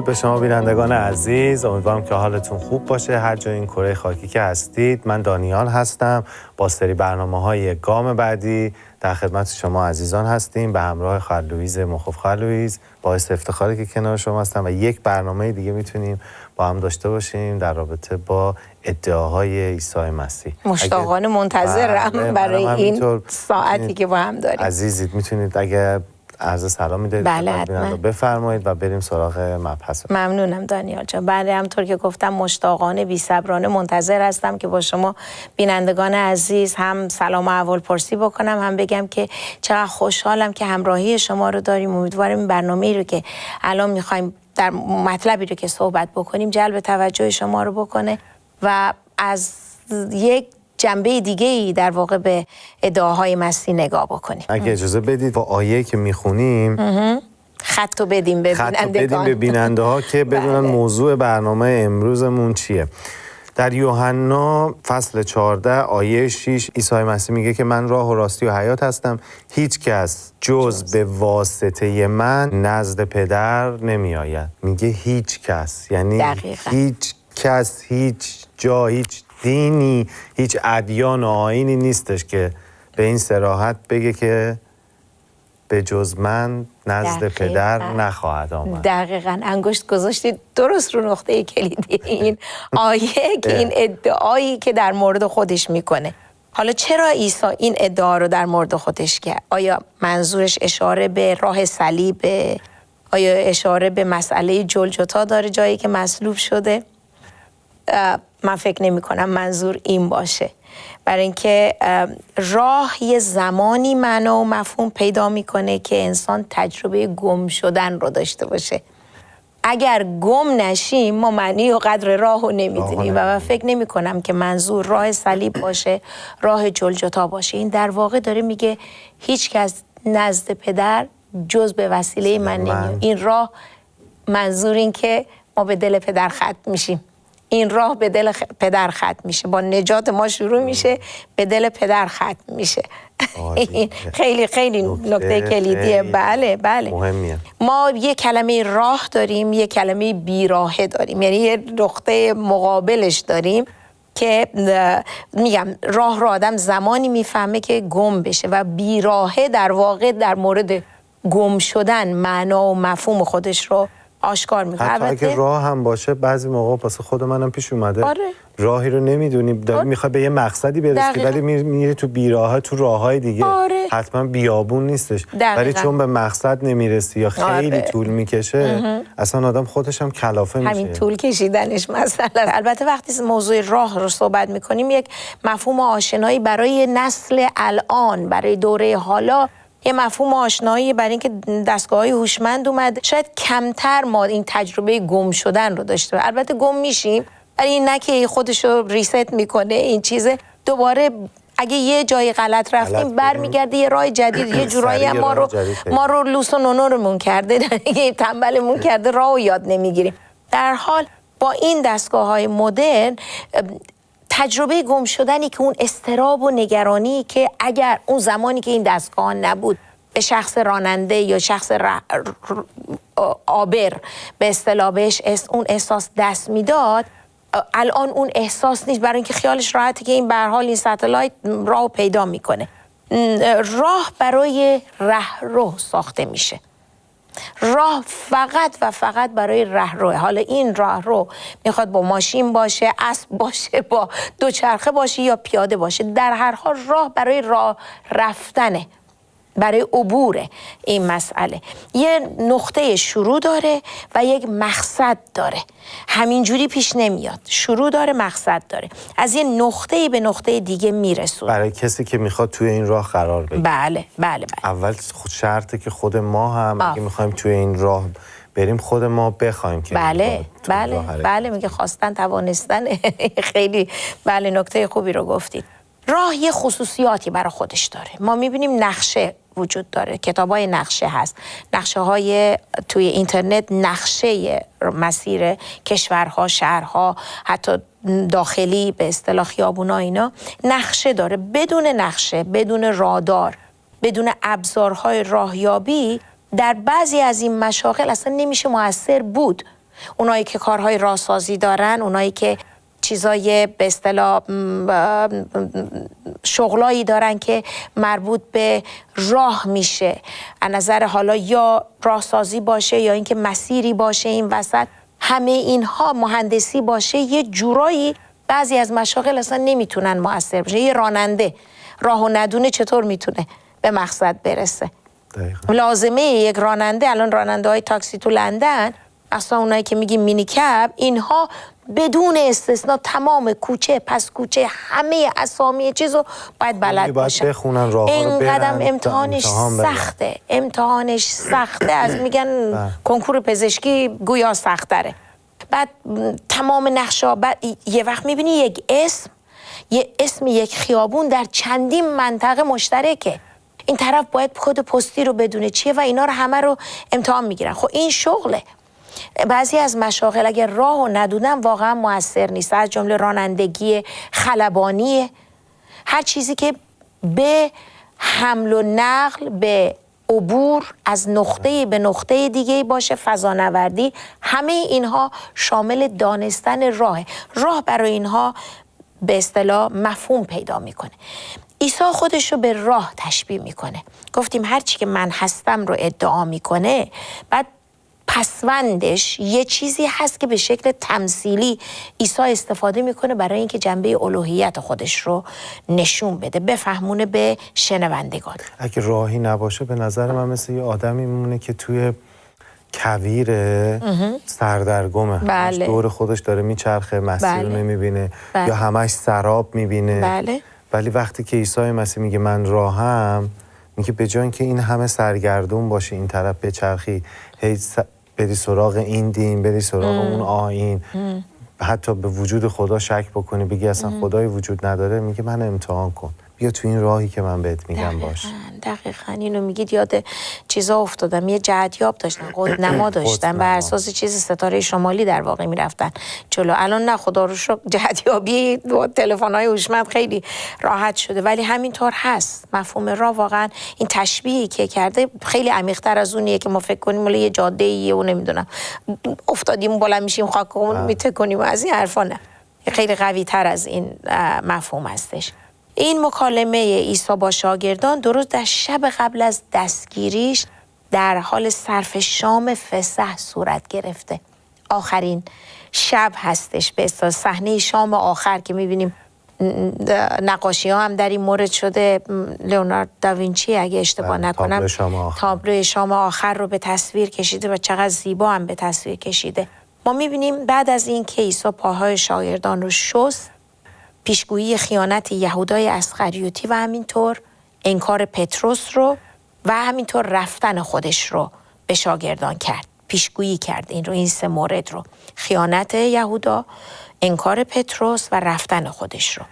درود به شما بینندگان عزیز، امیدوارم که حالتون خوب باشه هر جای این کره خاکی که هستید. من دانیال هستم، با سری برنامه‌های گام بعدی در خدمت شما عزیزان هستیم، به همراه خواهر لویز مخوف. خواهر لویز، باعث افتخاره که کنار شما هستم و یک برنامه دیگه میتونیم با هم داشته باشیم در رابطه با ادعاهای عیسی مسیح. مشتاقانه منتظرم برای این ساعتی که با هم داریم. عزیزید میتونید اگه عرض سلام میدید بفرمایید و بریم سراغ مبحث. ممنونم دانیال جان. بله، همطور که گفتم مشتاقانه بی‌صبرانه منتظر هستم که با شما بینندگان عزیز هم سلام و احوالپرسی بکنم، هم بگم که چقدر خوشحالم که همراهی شما رو داریم. امیدوارم این برنامه‌ای رو که الان می‌خوایم در مطلبی رو که صحبت بکنیم جلب توجه شما رو بکنه و از یک جنبه دیگه‌ای در واقع به ادعاهای مسیح نگاه بکنیم. اگه اجازه بدید با آیه که میخونیم خطو بدیم به بیننده ها که بدونن موضوع برنامه امروزمون چیه. در یوحنا فصل 14 آیه 6 عیسی مسیح میگه که من راه و راستی و حیات هستم، هیچ کس جز به واسطه من نزد پدر نمی آید. میگه هیچ کس، یعنی دقیقا. هیچ کس، هیچ جا، هیچ دینی، هیچ ادیان و آیینی نیستش که به این صراحت بگه که به جز من نزد پدر نخواهد آمد. دقیقاً انگشت گذاشتید درست رو نقطه کلیدی این آیه که این ادعایی که در مورد خودش میکنه. حالا چرا عیسی این ادعا رو در مورد خودش کرد؟ آیا منظورش اشاره به راه صلیب؟ آیا اشاره به مسئله جلجتا داره جایی که مصلوب شده؟ من فکر نمی کنم منظور این باشه، برای اینکه راه یه زمانی معنا و مفهوم پیدا میکنه که انسان تجربه گم شدن رو داشته باشه. اگر گم نشیم ما معنی و قدر راه رو نمیدونیم و من فکر نمی کنم که منظور راه صلیب باشه، راه جلجتا باشه. این در واقع داره میگه هیچ کس نزد پدر جز به وسیله من نمیاد. این راه منظور این که ما به دل پدر ختم میشیم. این راه به دل پدر ختم میشه، با نجات ما شروع میشه، به دل پدر ختم میشه. این خیلی خیلی نکته کلیدیه. بله مهمیه. ما یه کلمه راه داریم، یه کلمه بیراهه داریم، یعنی یه نقطه مقابلش داریم که میگم راه رو آدم زمانی میفهمه که گم بشه و بیراهه در واقع در مورد گم شدن معنا و مفهوم خودش رو آشکار میکنه. حتی اگه راه هم باشه بعضی موقع واسه خود منم پیش اومده. آره. راهی رو نمیدونی، میخوای به یه مقصدی برسی ولی میری تو بیراهه، تو راههای دیگه. آره. حتما بیابون نیستش، ولی چون به مقصد نمیرسی یا خیلی طول میکشه اصلا آدم خودش هم کلافه میشه. همین طول کشیدنش مثلا. البته وقتی موضوع راه رو صحبت میکنیم یک مفهوم آشنایی برای نسل الان، برای دوره حالا یه مفهوم آشنایی، برای اینکه دستگاه‌های هوشمند اومد شاید کمتر ما این تجربه گم شدن رو داشته. البته گم میشیم، ولی این نه که خودش رو ریست میکنه. این چیزه دوباره اگه یه جای غلط رفتیم برمیگرده یه راه جدید. یه جورایی هم ما رو لوس و نونورمون کرده، تنبلمون کرده، راهو یاد نمیگیریم. در حال با این دستگاه‌های مدرن تجربه گم شدنی که اون اضطراب و نگرانی که اگر اون زمانی که این دستگاه نبود به شخص راننده یا شخص عابر به اصطلاح بهش اون احساس دست میداد، الان اون احساس نیست، برای اینکه خیالش راحته که این به هر حال این ستلایت راهو پیدا میکنه. راه برای رهرو ساخته میشه. راه فقط و فقط برای رهروه. حالا این راهرو میخواد با ماشین باشه، اسب باشه، با دوچرخه باشه یا پیاده باشه، در هر حال راه برای راه رفتنه، برای عبور. این مسئله یه نقطه شروع داره و یک مقصد داره، همینجوری پیش نمیاد. شروع داره، مقصد داره، از یه نقطه به نقطه دیگه میرسونه برای کسی که میخواد توی این راه قرار بگیره. بله. اول شرطه که خود ما هم اگه میخوایم توی این راه بریم خود ما بخوایم که بله میگه خواستن توانستن. خیلی نکته خوبی رو گفتید. راه یه خصوصیاتی برای خودش داره. ما میبینیم نقشه وجود داره، کتابای نقشه هست، نقشه های توی اینترنت، نقشه مسیر کشورها، شهرها، حتی داخلی به اصطلاح خیابونا، اینا نقشه داره. بدون نقشه، بدون رادار، بدون ابزارهای راهیابی در بعضی از این مشاغل اصلا نمیشه مؤثر بود. اونایی که کارهای راهسازی دارن، اونایی که چیزای به اصطلاح شغلایی دارن که مربوط به راه میشه، از نظر حالا یا راهسازی باشه یا اینکه مسیری باشه این وسط، همه اینها مهندسی باشه، یه جورایی بعضی از مشاغل اصلا نمیتونن مؤثر بشه. یه راننده راهو ندونه چطور میتونه به مقصد برسه؟ دقیقا. لازمه یک راننده، الان راننده های تاکسی تو لندن، اصلا اونایی که میگیم مینی کب، اینها بدون استثنا تمام کوچه پس کوچه همه اسامی چیزو باید بلد باشن. بخونن، راه ها رو اینقدر امتحانش سخته، امتحانش سخته، از میگن کنکور پزشکی گویا سخت‌تره. بعد تمام نقشا، بعد یه وقت میبینی یک اسم یک خیابون در چندین منطقه مشترکه، این طرف باید کد پستی رو بدونه چیه و اینا رو همه رو امتحان میگیرن. خب این شغله. بعضی از مشاغل اگر راهو ندونن واقعا موثر نیست، از جمله رانندگی خلبانی، هر چیزی که به حمل و نقل، به عبور از نقطه به نقطه دیگه باشه، فضانوردی، همه اینها شامل دانستن راهه. راه برای اینها به اصطلاح مفهوم پیدا میکنه. عیسی خودش رو به راه تشبیه میکنه. گفتیم هر چی که من هستم رو ادعا میکنه، بعد پسوندش یه چیزی هست که به شکل تمثیلی عیسی استفاده میکنه برای اینکه جنبه الوهیت خودش رو نشون بده، بفهمونه به شنوندگان. اگه راهی نباشه به نظر من مثل یه آدمی میمونه که توی کویر سردرگمه، بله. دور خودش داره میچرخه، مسیر رو نمیبینه، یا همش سراب میبینه. بله. ولی وقتی که عیسی مسیح میگه من راهم، میگه به جای اینکه این همه سرگردون باشه، این طرف بچرخی، هی بری سراغ این دین، بری سراغ اون آیین، حتی به وجود خدا شک بکنی، بگی اصلا خدایی وجود نداره، میگه من امتحان کن، بیا تو این راهی که من بهت میگم باش. دقیقاً اینو میگید یاد چیزا افتادم. یه جهتیاب داشتن، قطب‌نما داشتن، بر اساس چیز ستاره شمالی در واقع میرفتن جلو. الان نه، خدا رو شکر جهتیابی با تلفن‌های هوشمند خیلی راحت شده، ولی همینطور هست. مفهوم راه واقعا این تشبیهی که کرده خیلی عمیق‌تر از اونیه که ما فکر کنیم ولی یه جاده‌ایه و نمیدونم افتادیم بالا میشیم خاکمون میتکنیم و از این حرفا. نه، خیلی قوی‌تر از این مفهوم هستش. این مکالمه عیسی با شاگردان درست در شب قبل از دستگیریش در حال صرف شام فسح صورت گرفته. آخرین شب هستش، به اصطلاح صحنه شام آخر که می‌بینیم. نقاشی ها هم در این مورد شده. لئوناردو داوینچی اگه اشتباه نکنم تابلو شام آخر رو به تصویر کشیده و چقدر زیبا هم به تصویر کشیده. ما می‌بینیم بعد از این که عیسی پاهای شاگردان رو شست، پیشگویی خیانت یهودای اسخریوطی و همینطور انکار پتروس رو و همینطور رفتن خودش رو به شاگردان کرد. پیشگویی کرد این سه مورد رو: خیانت یهودا، انکار پتروس و رفتن خودش رو.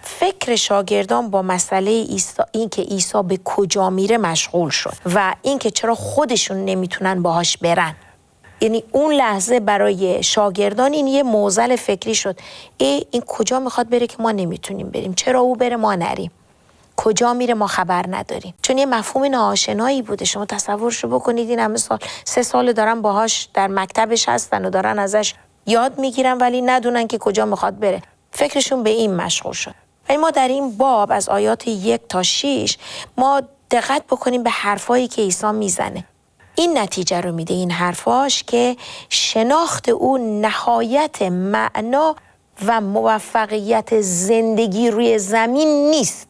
فکر شاگردان با مسئله عیسی، این که عیسی به کجا میره مشغول شد و این که چرا خودشون نمیتونن باهاش برن. یعنی اون لحظه برای شاگردان این یه معضل فکری شد. این کجا میخواد بره که ما نمیتونیم بریم؟ چرا او بره ما نریم؟ کجا میره ما خبر نداریم؟ چون یه مفهوم ناآشنایی بوده. شما تصورشو بکنید این همه سال، 3 سال دارن باهاش در مکتبش هستن و دارن ازش یاد میگیرن ولی ندونن که کجا میخواد بره. فکرشون به این مشغول شد. ولی ما در این باب از آیات 1 تا 6 ما دقت بکنیم به حرفایی که عیسی میزنه. این نتیجه رو میده این حرفاش که شناخت او نهایت معنا و موفقیت زندگی روی زمین نیست،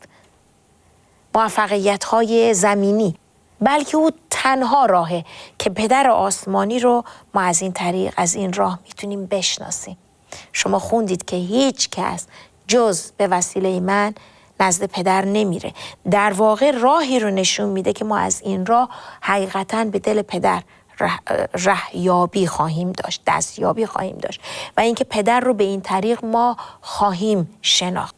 موفقیت‌های زمینی، بلکه او تنها راهه که پدر آسمانی رو ما از این طریق، از این راه میتونیم بشناسیم. شما خوندید که هیچ کس جز به وسیله من نزد پدر نمیره. در واقع راهی رو نشون میده که ما از این راه حقیقتاً به دل پدر رهیابی خواهیم داشت، دستیابی خواهیم داشت و اینکه پدر رو به این طریق ما خواهیم شناخت.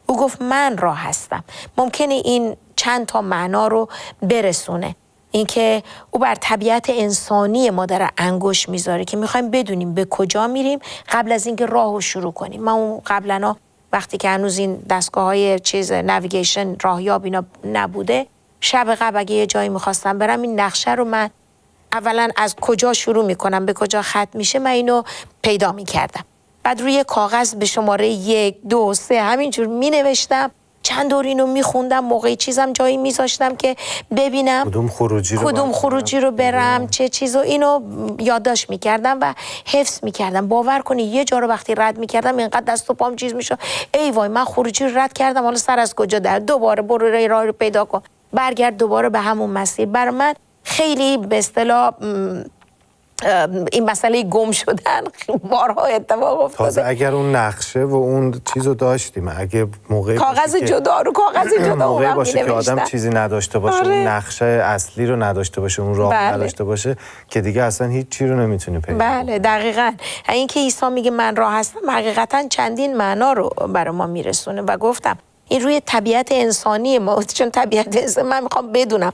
او گفت من راه هستم. ممکنه این چند تا معنا رو برسونه. اینکه او بر طبیعت انسانی ما داره انگشت میذاره که میخوایم بدونیم به کجا میریم قبل از اینکه راهو شروع کنیم. من اون قبلا وقتی که هنوز این دستگاه‌های نویگیشن راهیاب اینا نبوده، شب قبل اگه یه جایی میخواستم برم این نقشه رو من اولا از کجا شروع میکنم به کجا ختم میشه من اینو پیدا میکردم. بعد روی کاغذ به شماره 1 2 3 همینجور مینوشتم. چند دور اینو میخوندم، موقعی چیزم جایی میذاشتم که ببینم کدوم خروجی رو برم چه چیزو، اینو یادداشت میکردم و حفظ میکردم. باور کنی یه جا رو وقتی رد میکردم اینقدر دست و پام چیز میشد، ای وای من خروجی رو رد کردم، حالا سر از کجا در، دوباره برو راه رو پیدا کن، برگرد دوباره به همون مسیر. برای من خیلی به اصطلاح این مسئله گم شدن بارها اتفاق افتاده. تازه اگر اون نقشه و اون چیزو داشتیم، اگه موقعی کاغذ جدا رو کاغذ جدا موقعی باشه که آدم چیزی نداشته باشه، آره. اون نقشه اصلی رو نداشته باشه، اون راه نداشته باشه، که دیگه اصلا هیچ چی رو نمیتونی پیدا کنی. بله دقیقاً. این که عیسی میگه من راه هستم حقیقتاً چندین معنا رو برای ما میرسونه و گفتم این روی طبیعت انسانی ما، چون طبیعت انسان من میخوام بدونم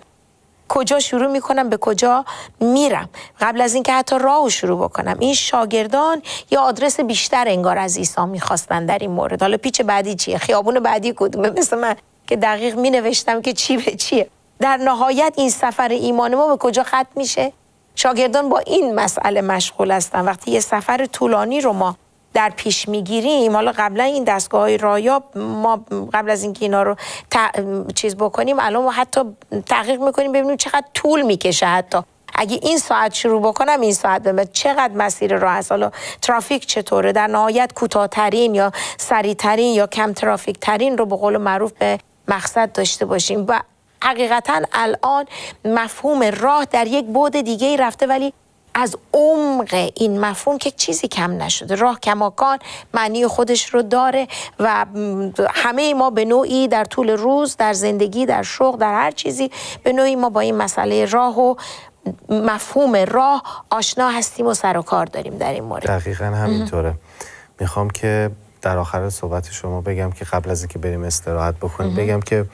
کجا شروع میکنم به کجا میرم قبل از اینکه حتی راهو شروع بکنم. این شاگردان یا آدرس بیشتر انگار از عیسی میخواستن در این مورد. حالا پیچ بعدی چیه، خیابون بعدی کدومه، مثل من که دقیق مینوشتم که چی به چیه. در نهایت این سفر ایمان ما به کجا ختم میشه؟ شاگردان با این مسئله مشغول هستن. وقتی یه سفر طولانی رو ما در پیش میگیریم، حالا قبلا این دستگاه‌های رایاب ما قبل از اینکه اینا رو چیز بکنیم الان ما حتی تحقیق میکنیم ببینیم چقدر طول میکشه. حتی اگه این ساعت شروع بکنم این ساعت بمه چقدر مسیر راه است، حالا ترافیک چطوره، در نهایت کوتاه‌ترین یا سریع‌ترین یا کم ترافیک ترین رو به قول معروف به مقصد داشته باشیم. و حقیقتا الان مفهوم راه در یک بعد دیگه رفته، ولی از عمق این مفهوم که چیزی کم نشده. راه کماکان معنی خودش رو داره و همه ما به نوعی در طول روز، در زندگی، در شغل، در هر چیزی به نوعی ما با این مسئله راه و مفهوم راه آشنا هستیم و سر و کار داریم در این مورد. دقیقاً همینطوره. میخوام که در آخر صحبت شما بگم که قبل از اینکه بریم استراحت بکنیم بگم که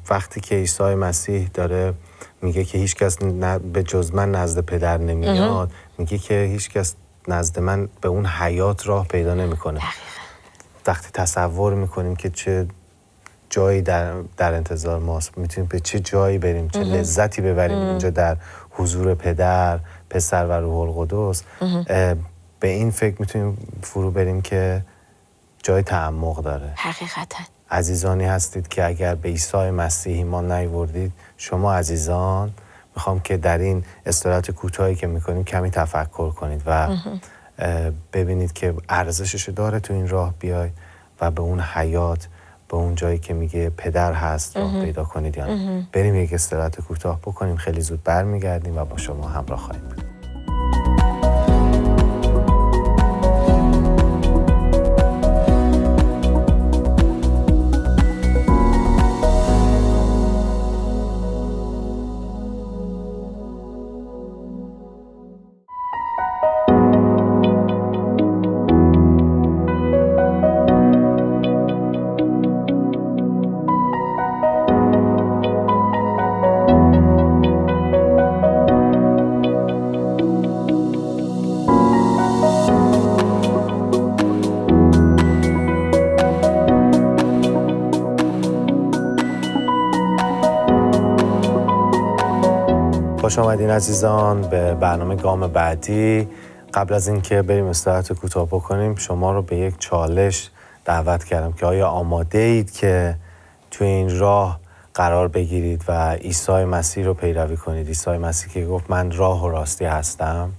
وقتی که عیسی مسیح داره میگه که هیچ کس به جز من نزد پدر نمیاد، میگه که هیچ کس نزد من به اون حیات راه پیدا نمیکنه. وقتی تصور میکنیم که چه جایی در انتظار ماست، میتونیم به چه جایی بریم، چه لذتی ببریم اینجا در حضور پدر، پسر و روح القدس، به این فکر میتونیم فرو بریم که جای تعمق داره. حقیقتا عزیزانی هستید که اگر به عیسی مسیح ایمان نیاوردید، شما عزیزان میخوام که در این استراحت کوتاهی که میکنیم کمی تفکر کنید و ببینید که ارزشش داره تو این راه بیای و به اون حیات، به اون جایی که میگه پدر هست راه پیدا کنید یا نه. بریم یک استراحت کوتاه بکنیم، خیلی زود برمیگردیم و با شما همراه خواهیم بود. خوش آمدین عزیزان به برنامه گام بعدی. قبل از اینکه بریم استراحت کوتاه بکنیم، شما رو به یک چالش دعوت کردم که آیا آماده اید که توی این راه قرار بگیرید و عیسی مسیح رو پیروی کنید؟ عیسی مسیح که گفت من راه و راستی هستم.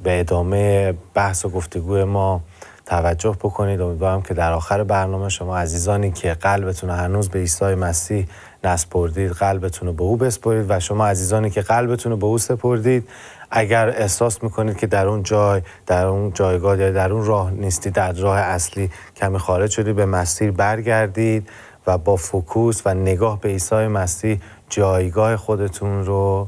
به ادامه بحث و گفتگوی ما توجه بکنید. امیدوارم که در آخر برنامه شما عزیزانی که قلبتون هنوز به عیسی مسیح نسپردید، قلبتون رو به او بسپرید و شما عزیزانی که قلبتون رو به او سپردید، اگر احساس میکنید که در اون جای، در اون جایگاه یا در اون راه نیستید، در راه اصلی کمی خارج شدید، به مسیر برگردید و با فوکوس و نگاه به عیسی مسیح جایگاه خودتون رو،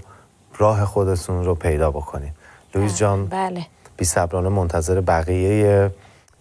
راه خودتون رو پیدا بکنید. لوئیس جان، بله، بی‌صبرانه منتظر بقیه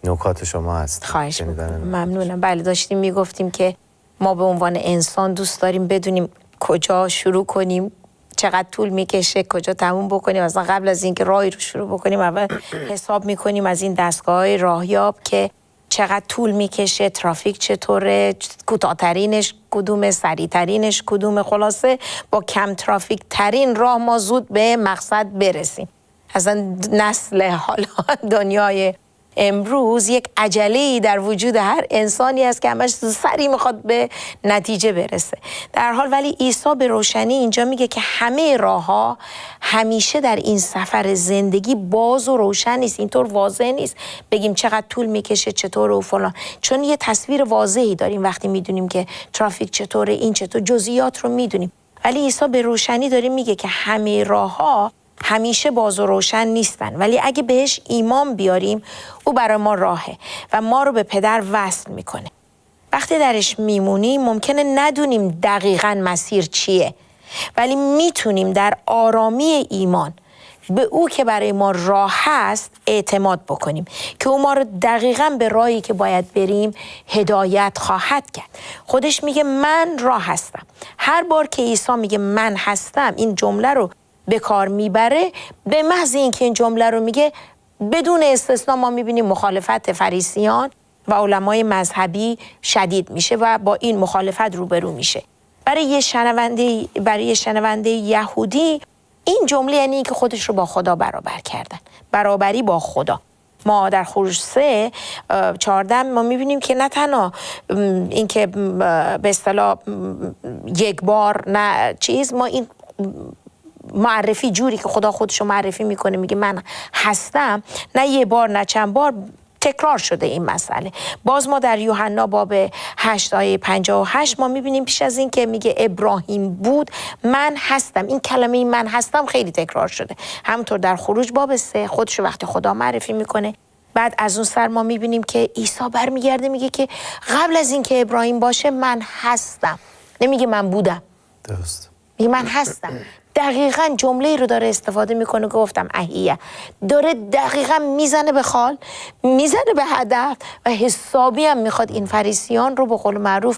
نکات شما هست. خواهش می‌کنم. ممنونم. بله، داشتیم میگفتیم که ما به عنوان انسان دوست داریم بدونیم کجا شروع کنیم، چقدر طول میکشه، کجا تموم بکنیم. اصلا قبل از اینکه راهی رو شروع بکنیم اول حساب میکنیم از این دستگاه‌های راهیاب که چقدر طول میکشه، ترافیک چطوره، کوتاه‌ترینش کدومه، سریع ترینش کدومه، خلاصه با کم ترافیک ترین راه ما زود به مقصد برسیم. اصلا نسل حالا دنیای امروز یک عجله‌ای در وجود هر انسانی است که همش سریع میخواد به نتیجه برسه. در حال ولی عیسی به روشنی اینجا میگه که همه راه‌ها همیشه در این سفر زندگی باز و روشن نیست، اینطور واضح نیست بگیم چقدر طول میکشه چطور و فلان، چون یه تصویر واضحی داریم وقتی میدونیم که ترافیک چطوره، این چطور، جزئیات رو میدونیم. ولی عیسی به روشنی داره میگه که همه راه‌ها همیشه باز و روشن نیستن، ولی اگه بهش ایمان بیاریم او برای ما راهه و ما رو به پدر وصل میکنه. وقتی درش میمونیم ممکنه ندونیم دقیقاً مسیر چیه، ولی میتونیم در آرامی ایمان به او که برای ما راه هست اعتماد بکنیم که او ما رو دقیقاً به راهی که باید بریم هدایت خواهد کرد. خودش میگه من راه هستم. هر بار که عیسی میگه من هستم این جمله رو به کار میبره، به محض اینکه این جمله رو میگه بدون استثنا ما میبینیم مخالفت فریسیان و علمای مذهبی شدید میشه و با این مخالفت روبرو میشه. برای یه شنونده یهودی این جمله یعنی اینکه خودش رو با خدا برابر کردن، برابری با خدا. ما در خروج 3:14 ما میبینیم که نه تنها اینکه به اصطلاح یک بار نه چیز، ما این معرفی جوری که خدا خودش رو معرفی میکنه میگه من هستم، نه یه بار نه چند بار تکرار شده این مسئله. باز ما در یوحنا باب 8:58 ما میبینیم پیش از این که میگه ابراهیم بود من هستم، این کلمه من هستم خیلی تکرار شده. همونطور در خروج باب 3 خودش رو وقتی خدا معرفی میکنه، بعد از اون سر ما میبینیم که عیسی برمیگرده میگه که قبل از این که ابراهیم باشه من هستم، نمیگه من بودم، درست میگه من هستم. دقیقاً جمله رو داره استفاده میکنه، گفتم احیه، داره دقیقاً میزنه به خال، میزنه به هدف و حسابی هم میخواد این فریسیان رو به قول معروف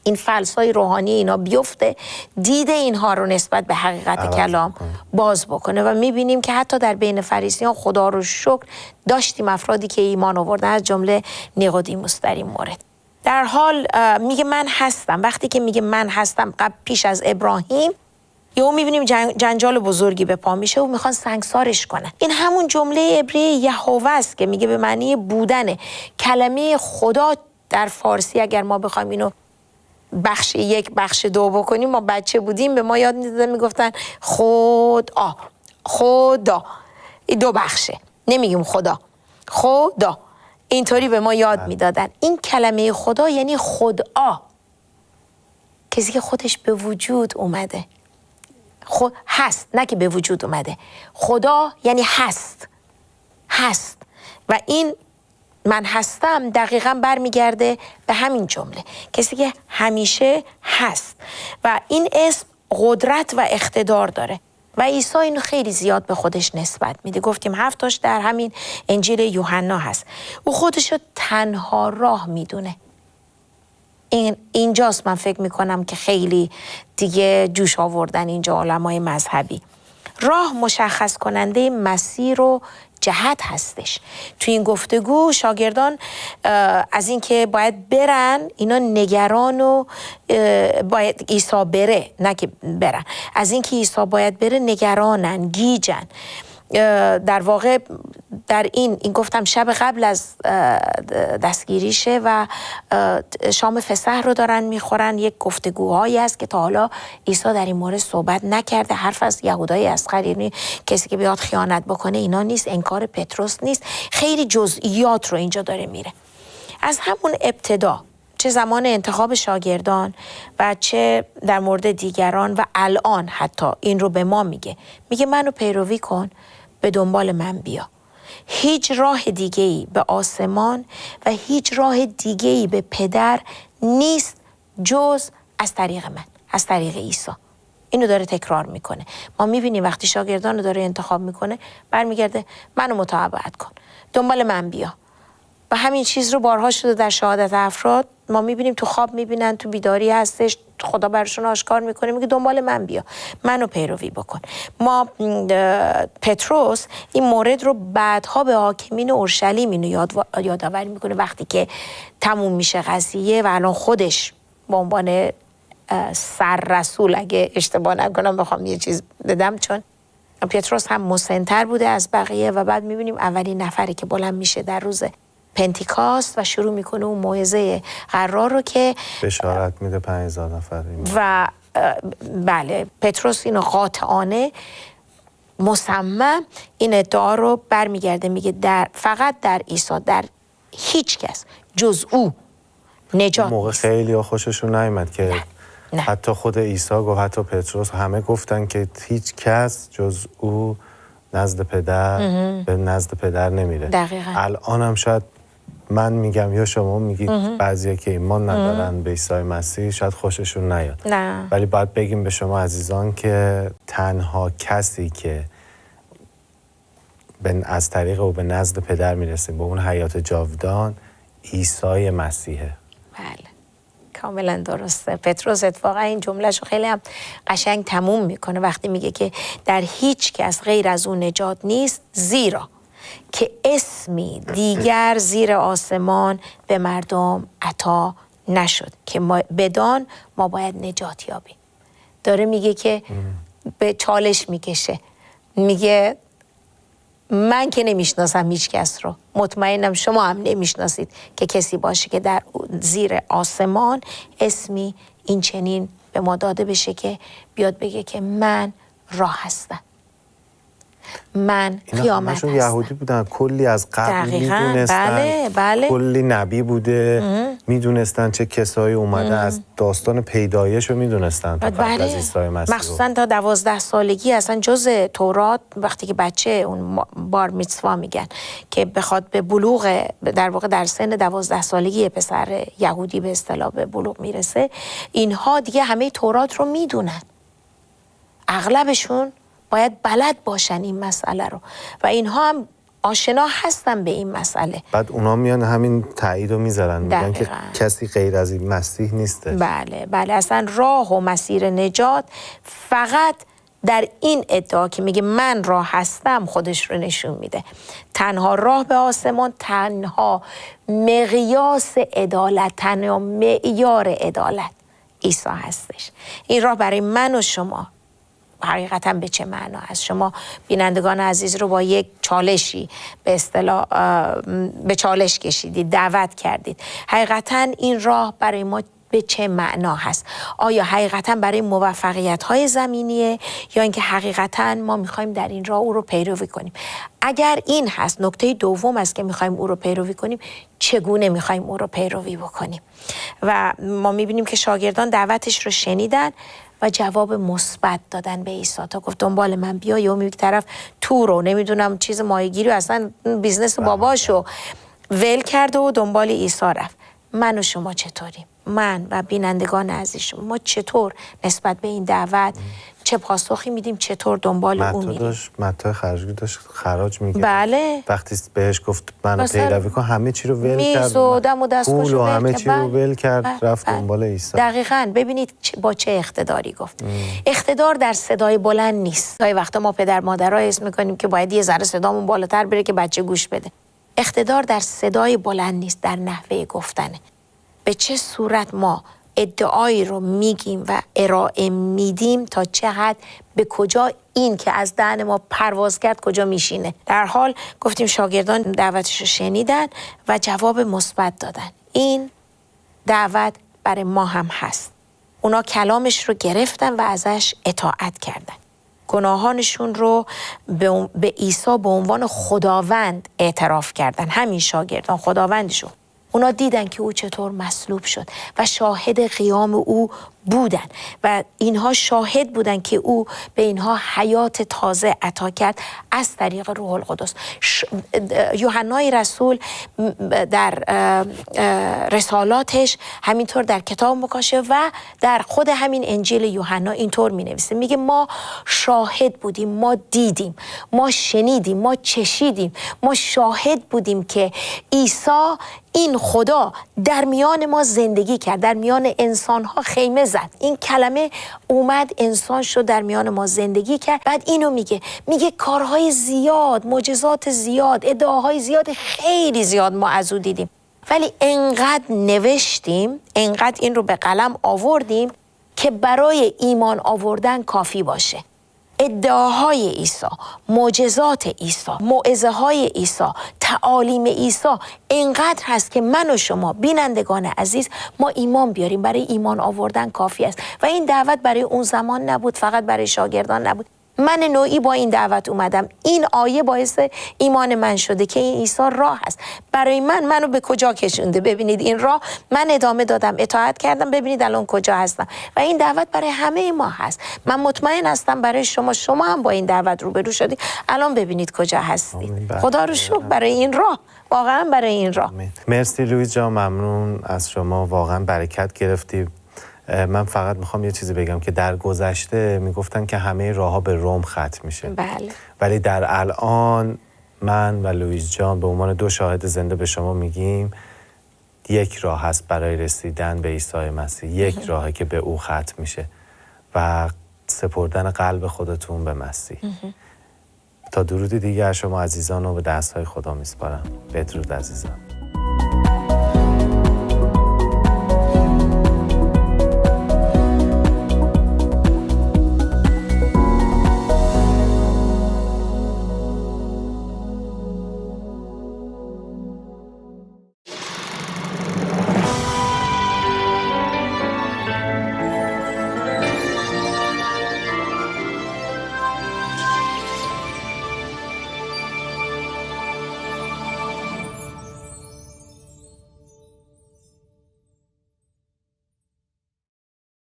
این فلسای روحانی اینا بیفته، دید اینها رو نسبت به حقیقت کلام باز بکنه. و میبینیم که حتی در بین فریسیان خدا رو شکر داشتیم افرادی که ایمان آوردن، از جمله نیقودیموس در این مورد. در حال میگه من هستم. وقتی که میگه من هستم قبل پیش از ابراهیم، یهو میبینیم جنجال بزرگی به پا میشه و میخوان سنگسارش کنن. این همون جمله عبری یهوه است که میگه به معنی بودنه. کلمه خدا در فارسی اگر ما بخوایم اینو بخش 1 بخش 2 بکنیم، ما بچه بودیم به ما یاد میدادن میگفتن خدا، این 2 بخشه، نمیگیم خدا، خدا، اینطوری به ما یاد میدادن. این کلمه خدا یعنی خدا، کسی که خودش به وجود اومده، هست، نه که به وجود اومده. خدا یعنی هست و این من هستم دقیقاً برمیگرده به همین جمله، کسی که همیشه هست و این اسم قدرت و اقتدار داره و عیسی اینو خیلی زیاد به خودش نسبت میده. گفتیم 7 تاش در همین انجیل یوحنا هست. او خودش رو تنها راه میدونه. اینجاست من فکر میکنم که خیلی دیگه جوش آوردن اینجا علمای مذهبی. راه مشخص کننده مسیر و جهت هستش. تو این گفتگو شاگردان از اینکه باید برن، اینا نگران و باید عیسی بره، نه که برن، از اینکه عیسی باید بره نگرانن، گیجن. در واقع در این گفتم شب قبل از دستگیریشه و شام فسح رو دارن میخورن. یک گفتگوهایی است که تا حالا عیسی در این مورد صحبت نکرده. حرف از یهودای اصغر، یعنی کسی که بیاد خیانت بکنه اینا نیست، انکار پتروس نیست، خیلی جزئیات رو اینجا داره میره. از همون ابتدا، چه زمان انتخاب شاگردان و چه در مورد دیگران و الان حتی این رو به ما میگه منو پیروی کن، به دنبال من بیا. هیچ راه دیگه‌ای به آسمان و هیچ راه دیگه‌ای به پدر نیست جز از طریق من، از طریق عیسی. اینو داره تکرار میکنه. ما میبینیم وقتی شاگردان رو داره انتخاب میکنه برمیگرده منو متابعت کن، دنبال من بیا. و همین چیز رو بارها شده در شهادت افراد. ما میبینیم تو خواب میبینن، تو بیداری هستش، خدا برشون آشکار میکنه، میگه دنبال من بیا، منو پیروی بکن. ما پتروس این مورد رو بعدها به حاکمین اورشلیم اینو یادآوری میکنه وقتی که تموم میشه قضیه و الان خودش به عنوان سر رسول، اگه اشتباه نکنم بخوام یه چیز بدم، چون پتروس هم مسن‌تر بوده از بقیه و بعد میبینیم اولین نفری که بلند میشه در روز پنتیکاست و شروع میکنه اون موعظه قرار رو که بشارت میده 5000 نفر و بله پتروس اینو قاطعانه مصمم این ادعا رو برمیگرده، میگه فقط در عیسی، در هیچ کس جز او نجات موقع نیست. خیلی ها خوششون نیامد که نه. حتی خود عیسی گفت، حتی پتروس، همه گفتن که هیچ کس جز او نزد پدر به نزد پدر نمیره. دقیقاً. الان هم شاید من میگم یا شما میگید بعضیا که ایمان ندارن به عیسی مسیح شاید خوششون نیاد، نه. ولی باید بگیم به شما عزیزان که تنها کسی که از طریق او به نزد پدر میرسیم به اون حیات جاودان عیسی مسیحه. بله کاملا درسته. پتروس اتفاقا این جملهشو خیلی هم قشنگ تموم میکنه وقتی میگه که در هیچ کس غیر از اون نجات نیست، زیرا که اسمی دیگر زیر آسمان به مردم عطا نشد که ما بدان ما باید نجات یابیم. داره میگه که به چالش میکشه، میگه من که نمیشناسم هیچ کس رو، مطمئنم شما هم نمیشناسید که کسی باشه که در زیر آسمان اسمی این چنین به ما داده بشه که بیاد بگه که من راه هستم، من قیامت هستم. یهودی بودن، کلی از قبل میدونستن. بله. کلی نبی بوده، میدونستن چه کسایی اومده، از داستان پیدایش رو میدونستن تا قبل از عیسی مسیح. مخصوصا تا 12 سالگی اصلا جز تورات، وقتی که بچه اون بار میتسوا میگن که بخواد به بلوغ، در واقع در سن 12 سالگی پسر یهودی به اصطلاح به بلوغ میرسه، اینها دیگه همه تورات رو میدونن، اغلبشون باید بلد باشن این مسئله رو و اینها هم آشنا هستن به این مسئله. بعد اونا میان همین تایید رو میذارن، میگن که کسی غیر از این مسیح نیستش. بله اصلا راه و مسیر نجات فقط در این ادعا که میگه من راه هستم خودش رو نشون میده. تنها راه به آسمان، تنها مقیاس عدالت، تنها معیار عدالت عیسی هستش. این راه برای من و شما حقیقتا به چه معنا است؟ شما بینندگان عزیز رو با یک چالشی به اصطلاح به چالش کشیدید، دعوت کردید. حقیقتا این راه برای ما به چه معنا هست؟ آیا حقیقتا برای موفقیت‌های زمینیه یا اینکه حقیقتا ما می‌خوایم در این راه او رو پیروی کنیم؟ اگر این هست، نکته دوم است که می‌خوایم او رو پیروی کنیم، چگونه می‌خوایم او رو پیروی بکنیم؟ و ما می‌بینیم که شاگردان دعوتش رو شنیدن و جواب مثبت دادن به عیسی. تا گفت دنبال من بیا، یا یک طرف تو رو نمیدونم چیز ماهیگیری، اصلا بیزنس باباشو ول کرد و دنبال عیسی رفت. من و شما چطوریم؟ من و بینندگان عزیز ما چطور نسبت به این دعوت چه پاسخی میدیم؟ چطور دنبال اون میریم؟ متی خرجی داشت خراج میگه. بله. وقتی بهش گفت منو پیروی کن، همه چی رو ول کرد. میز و دم و دستگاهش رو همه چی رو ول کرد، رفت دنبال عیسی. دقیقاً. ببینید با چه اقتداری گفت. اقتدار در صدای بلند نیست. گاهی وقتا ما پدر مادرها حس میکنیم که باید یه ذره صدامون بالاتر بره که بچه گوش بده. اقتدار در صدای بلند نیست، در نحوه گفتنه. به چه صورت ما ادعایی رو میگیم و ارائه میدیم تا چقدر به کجا این که از دهن ما پرواز کرد کجا میشینه. در حال گفتیم شاگردان دعوتش رو شنیدن و جواب مثبت دادن. این دعوت برای ما هم هست. اونا کلامش رو گرفتن و ازش اطاعت کردن. گناهانشون رو به عیسی به عنوان خداوند اعتراف کردن. همین شاگردان خداوندشون. اونا دیدن که او چطور مصلوب شد و شاهد قیام او بودن و اینها شاهد بودن که او به اینها حیات تازه عطا کرد از طریق روح القدس. یوحنای رسول در رسالاتش، همینطور در کتاب مکاشفه و در خود همین انجیل یوحنا اینطور می نویسه، میگه ما شاهد بودیم، ما دیدیم، ما شنیدیم، ما چشیدیم، ما شاهد بودیم که عیسی این خدا در میان ما زندگی کرد، در میان انسانها خیمه زد. این کلمه اومد، انسان شد، در میان ما زندگی کرد. بعد اینو میگه کارهای زیاد، معجزات زیاد، ادعاهای زیاد، خیلی زیاد ما از او دیدیم. ولی انقدر نوشتیم، انقدر این رو به قلم آوردیم که برای ایمان آوردن کافی باشه. ادعاهای عیسی، معجزات عیسی، موعظه های عیسی، تعالیم عیسی اینقدر هست که من و شما بینندگان عزیز ما ایمان بیاریم. برای ایمان آوردن کافی است و این دعوت برای اون زمان نبود، فقط برای شاگردان نبود. من نوعی با این دعوت اومدم. این آیه باعث ایمان من شده که این عیسی راه است. برای منو به کجا کشونده. ببینید این راه من ادامه دادم، اطاعت کردم، ببینید الان کجا هستم. و این دعوت برای همه ما هست. من مطمئن هستم برای شما هم با این دعوت روبرو شدید. الان ببینید کجا هستید. خدا رو شکر برای این راه، واقعا برای این راه. مرسی لویز جان، ممنون از شما، واقعا برکت گرفتی. من فقط میخوام یه چیزی بگم که در گذشته میگفتن که همه راه‌ها به روم ختم میشه. بله. ولی در الان من و لویز جان به عنوان 2 شاهد زنده به شما میگیم یک راه هست برای رسیدن به عیسی مسیح. یک راهه که به او ختم میشه و سپردن قلب خودتون به مسیح. تا درودی دیگر شما عزیزان رو به دستهای خدا میسپارم. بدرود عزیزان.